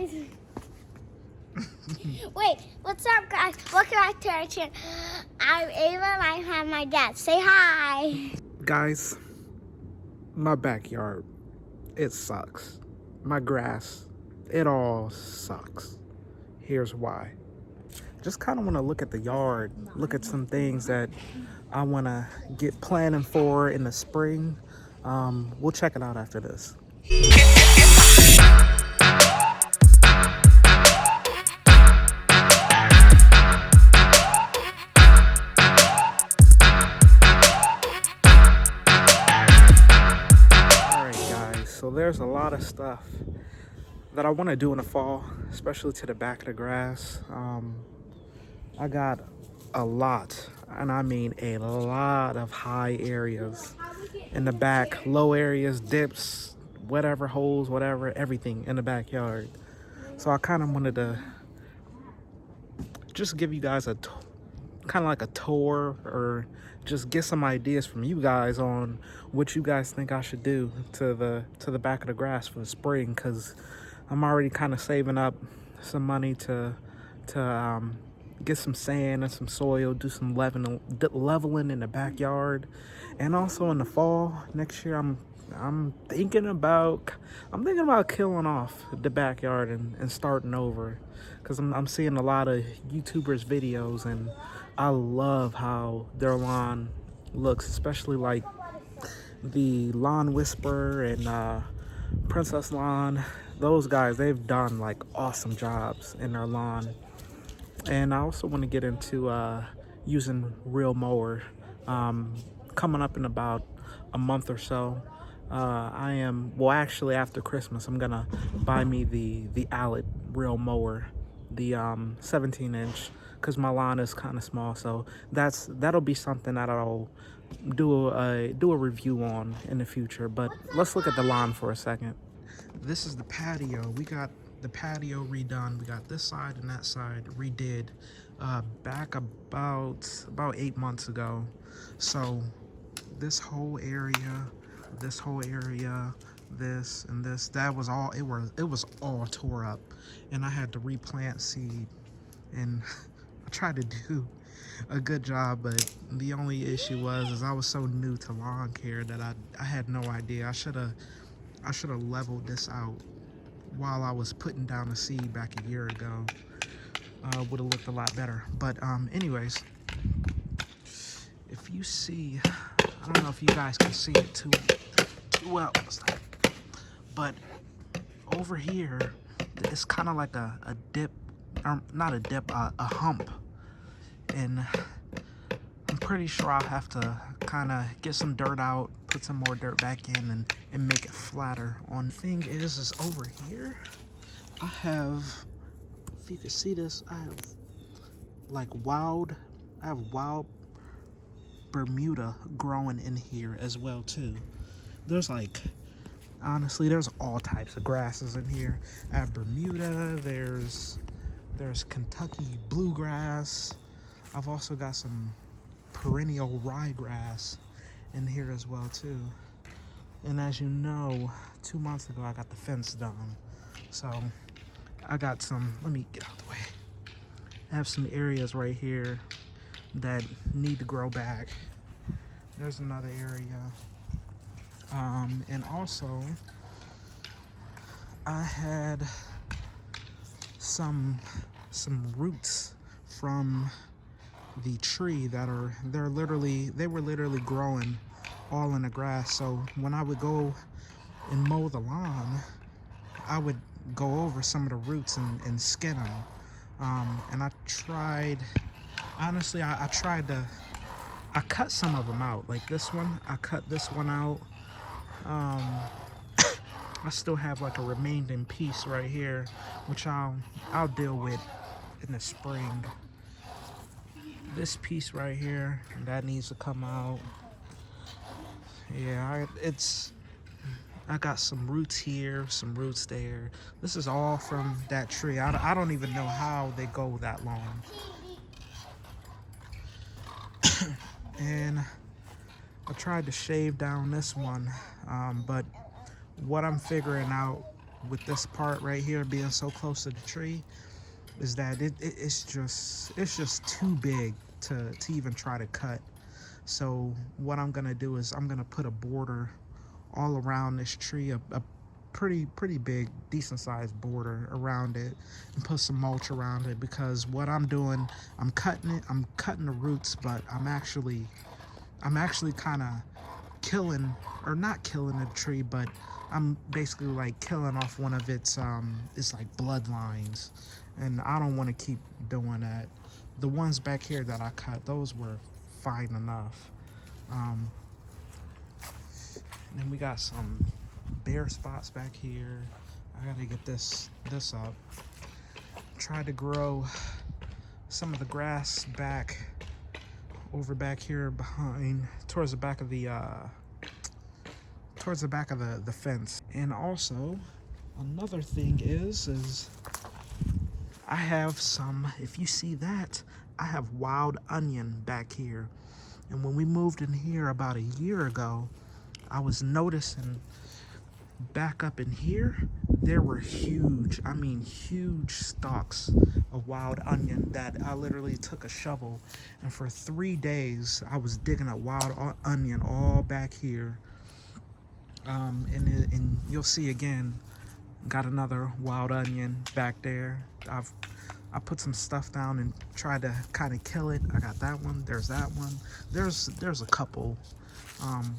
guys. Wait, what's up, guys? Welcome back to our channel. I'm Ava and I have my dad. Say hi. Guys, my backyard, it sucks. My grass, it all sucks. Here's why. Just kind of want to look at the yard, look at some things that I want to get planning for in the spring. We'll check it out after this. So there's a lot of stuff that I want to do in the fall, especially to the back of the grass. I got a lot, and I mean a lot of high areas in the back, low areas, dips, whatever, holes, whatever, everything in the backyard. So I kind of wanted to just give you guys a kind of like a tour, or just get some ideas from you guys on what you guys think I should do to the back of the grass for the spring, because I'm already kind of saving up some money to get some sand and some soil, do some leveling in the backyard. And also in the fall next year, I'm thinking about killing off the backyard and starting over, because I'm seeing a lot of YouTubers videos and I love how their lawn looks, especially like the Lawn Whisperer and Princess Lawn. Those guys, they've done like awesome jobs in their lawn. And I also want to get into using real mower. Coming up in about a month or so, actually after Christmas, I'm gonna buy me the Allet real mower, the 17-inch, because my lawn is kind of small. So that'll be something that I'll do a review on in the future. But let's look at the lawn for a second. This is the patio. We got the patio redone. We got this side and that side redid back about 8 months ago. So this whole area, this and this, that was all, it was all tore up, and I had to replant seed. And I tried to do a good job, but the only issue was I was so new to lawn care that I had no idea. I should have leveled this out while I was putting down the seed back a year ago. Would have looked a lot better. But anyways, if you see, I don't know if you guys can see it too well, but over here it's kind of like a dip, not a dip, a hump, and I'm pretty sure I'll have to kind of get some dirt out, put some more dirt back in, and make it flatter. On the thing is over here I have, if you can see this, I have wild Bermuda growing in here as well too. There's honestly, there's all types of grasses in here. I have Bermuda, there's Kentucky bluegrass. I've also got some perennial ryegrass in here as well too. And as you know, 2 months ago I got the fence done. So I got some, let me get out the way. I have some areas right here that need to grow back. There's another area. And also I had some roots from the tree that they were literally growing all in the grass. So when I would go and mow the lawn, I would go over some of the roots and skin them. And I tried, honestly, I cut some of them out. Like this one, I cut this one out. I still have like a remaining piece right here, which I'll deal with in the spring. This piece right here, that needs to come out. Yeah, I got some roots here, some roots there. This is all from that tree. I don't even know how they go that long. And I tried to shave down this one, but what I'm figuring out with this part right here being so close to the tree is that it's just too big to even try to cut. So what I'm gonna do is I'm gonna put a border all around this tree, a pretty big, decent sized border around it, and put some mulch around it, because what I'm doing, I'm cutting the roots, but I'm actually kind of killing, or not killing the tree, but I'm basically like killing off one of its like bloodlines, and I don't want to keep doing that. The ones back here that I cut, those were fine enough. And then we got some bare spots back here. I gotta get this up. Tried to grow some of the grass back here behind, towards the back of the fence. And also another thing is I have some, if you see that, I have wild onion back here. And when we moved in here about a year ago, I was noticing back up in here, there were huge, I mean huge stalks of wild onion that I literally took a shovel, and for 3 days I was digging up wild onion all back here. And you'll see again, got another wild onion back there. I put some stuff down and tried to kind of kill it. I got that one, there's that one, there's a couple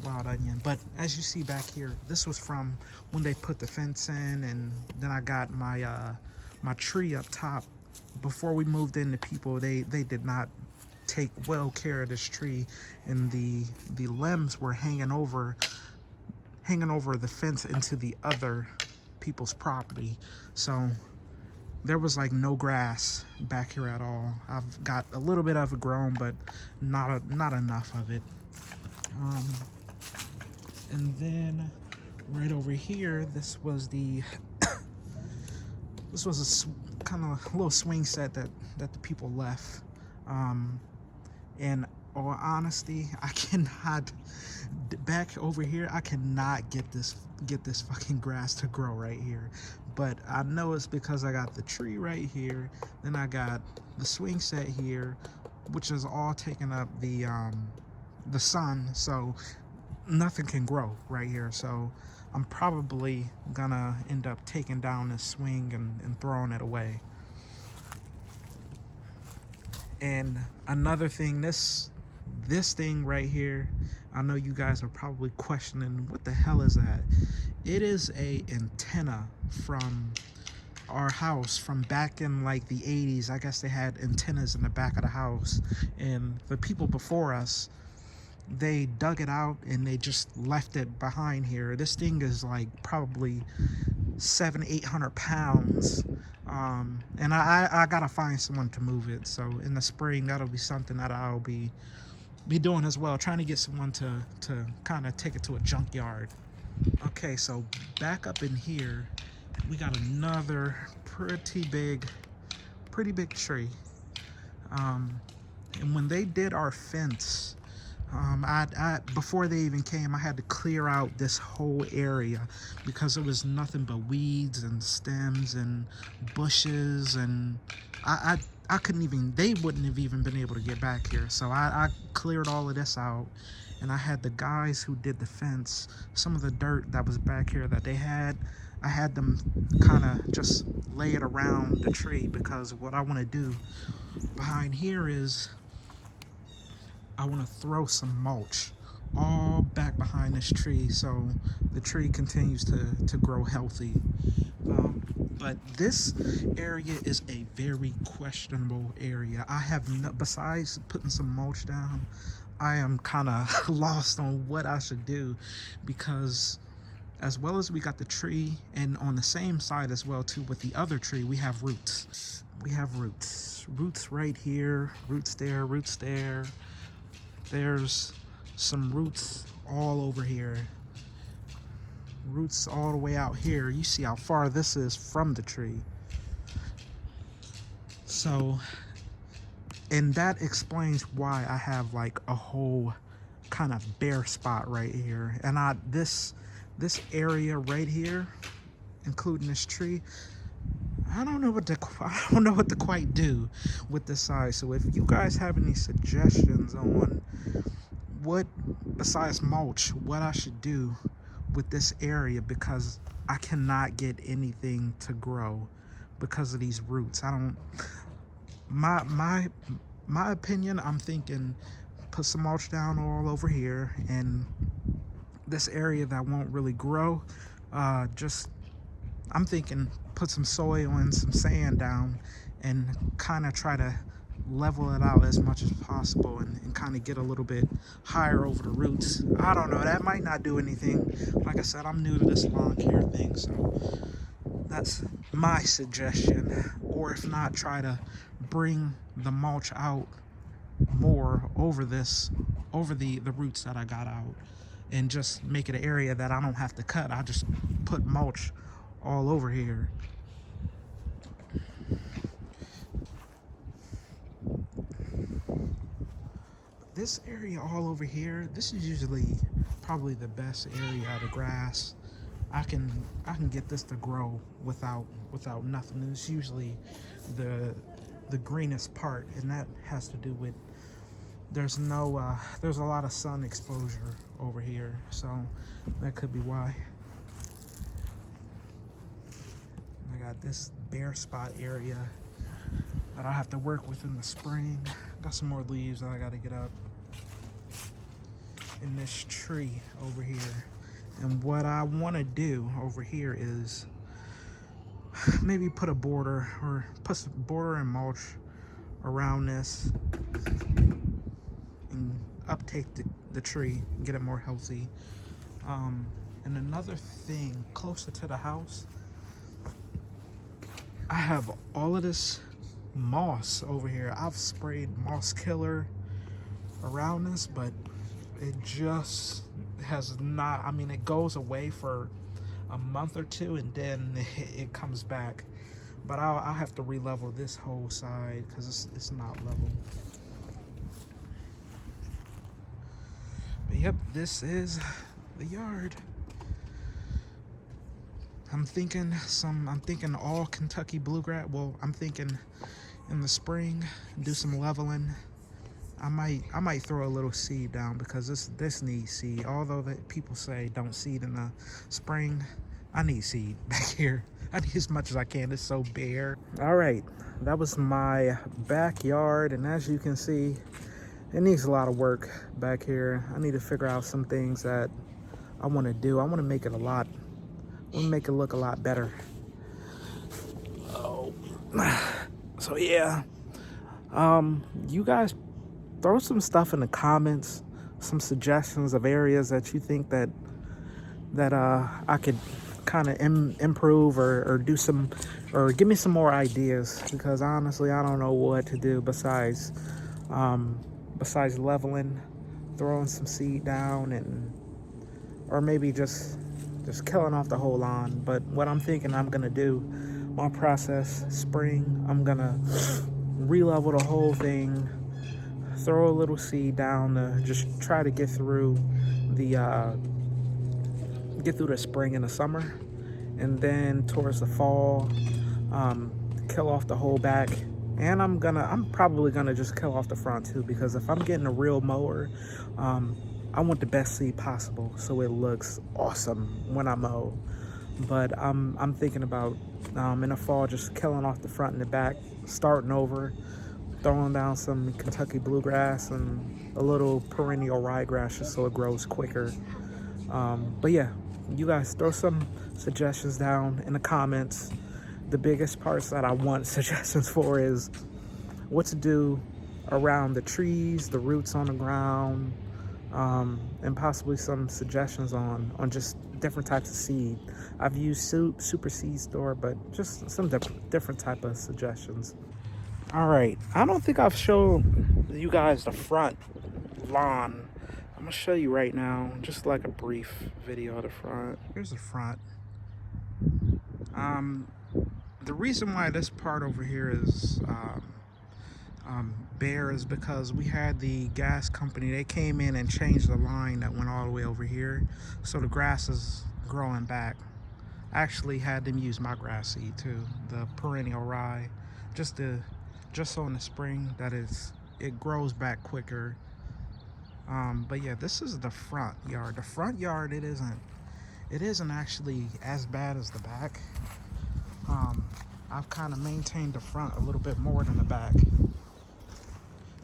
wild onion. But as you see back here, this was from when they put the fence in, and then I got my my tree up top. Before we moved in, the people, they did not take well care of this tree, and the limbs were hanging over the fence into the other people's property. So there was like no grass back here at all. I've got a little bit of it grown, but not enough of it. And then right over here, this was a kind of little swing set that the people left. In all honesty, I cannot, back over here, I cannot get this fucking grass to grow right here. But I know it's because I got the tree right here, then I got the swing set here, which is all taking up the sun, so nothing can grow right here. So I'm probably gonna end up taking down this swing and throwing it away. And another thing, this thing right here, I know you guys are probably questioning, what the hell is that? It is a antenna from our house from back in like the 80s. I guess they had antennas in the back of the house, and the people before us, they dug it out and they just left it behind here. This thing is like probably 700-800 pounds. And I gotta find someone to move it. So in the spring, that'll be something that I'll be doing as well, trying to get someone to kind of take it to a junkyard. Okay, so back up in here, we got another pretty big tree. And when they did our fence, I before they even came, I had to clear out this whole area because it was nothing but weeds and stems and bushes, and I couldn't even, they wouldn't have even been able to get back here. So I cleared all of this out, and I had the guys who did the fence, some of the dirt that was back here that they had, I had them kind of just lay it around the tree, because what I want to do behind here is I want to throw some mulch all back behind this tree so the tree continues to grow healthy. But this area is a very questionable area. I have no, besides putting some mulch down, I am kind of lost on what I should do, because as well as we got the tree, and on the same side as well too with the other tree, we have roots. We have roots right here, roots there, roots there. There's some roots all over here, roots all the way out here. You see how far this is from the tree. So, and that explains why I have like a whole kind of bare spot right here. And this area right here, including this tree. I don't know what to quite do with this size. So if you guys have any suggestions on what, besides mulch, what I should do with this area, because I cannot get anything to grow because of these roots. I don't, my opinion, I'm thinking put some mulch down all over here, and this area that won't really grow, just, I'm thinking put some soil and some sand down and kind of try to level it out as much as possible, and kind of get a little bit higher over the roots. I don't know, that might not do anything. Like I said, I'm new to this lawn care thing, so that's my suggestion. Or if not, try to bring the mulch out more over the roots that I got out, and just make it an area that I don't have to cut. I just put mulch all over here. This area all over here, this is usually probably the best area of the grass. I can get this to grow without nothing. It's usually the greenest part, and that has to do with there's a lot of sun exposure over here, so that could be why. I got this bare spot area that I have to work with in the spring. Got some more leaves that I got to get up in this tree over here. And what I want to do over here is maybe put a border, or put some border and mulch around this, and uptake the tree and get it more healthy. And another thing, closer to the house, I have all of this moss over here. I've sprayed moss killer around this, but it just has not, I mean, it goes away for a month or two and then it comes back. But I'll have to re-level this whole side because it's not level. But yep, this is the yard. I'm thinking all Kentucky bluegrass. Well, I'm thinking in the spring do some leveling. I might throw a little seed down because this needs seed. Although that people say don't seed in the spring, I need seed back here. I need as much as I can. It's so bare. All right, that was my backyard, and as you can see, it needs a lot of work back here. I need to figure out some things that I want to do. I want to make it look a lot better. Oh, so yeah. You guys throw some stuff in the comments, some suggestions of areas that you think that I could kind of improve or do some, or give me some more ideas, because honestly I don't know what to do besides leveling, throwing some seed down, and or maybe just killing off the whole lawn. But what I'm thinking I'm gonna do, my process, spring, I'm gonna re-level the whole thing, throw a little seed down to just try to get through the spring and the summer, and then towards the fall, kill off the whole back. And I'm probably gonna just kill off the front too, because if I'm getting a real mower, I want the best seed possible so it looks awesome when I mow. But I'm thinking about in the fall just killing off the front and the back, starting over, throwing down some Kentucky bluegrass and a little perennial ryegrass just so it grows quicker. But yeah, you guys throw some suggestions down in the comments. The biggest parts that I want suggestions for is what to do around the trees, the roots on the ground, and possibly some suggestions on just different types of seed. I've used Super Seed Store, but just some different type of suggestions. All right, I don't think I've shown you guys the front lawn. I'm gonna show you right now, just like a brief video of the front. Here's the front. The reason why this part over here is bare is because we had the gas company, they came in and changed the line that went all the way over here, so the grass is growing back. I actually had them use my grass seed too, the perennial rye, just so in the spring it grows back quicker. But yeah, this is the front yard. The front yard, it isn't actually as bad as the back. I've kind of maintained the front a little bit more than the back.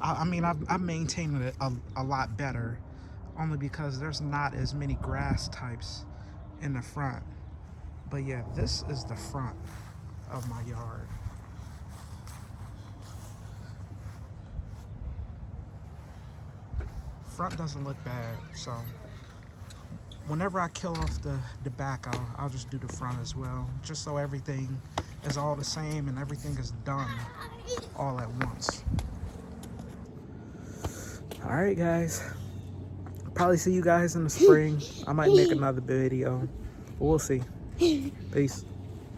I mean, I've maintained it a lot better, only because there's not as many grass types in the front. But yeah, this is the front of my yard. Front doesn't look bad, so whenever I kill off the back, I'll just do the front as well, just so everything is all the same and everything is done all at once. All right, guys. Probably see you guys in the spring. I might make another video. We'll see. Peace.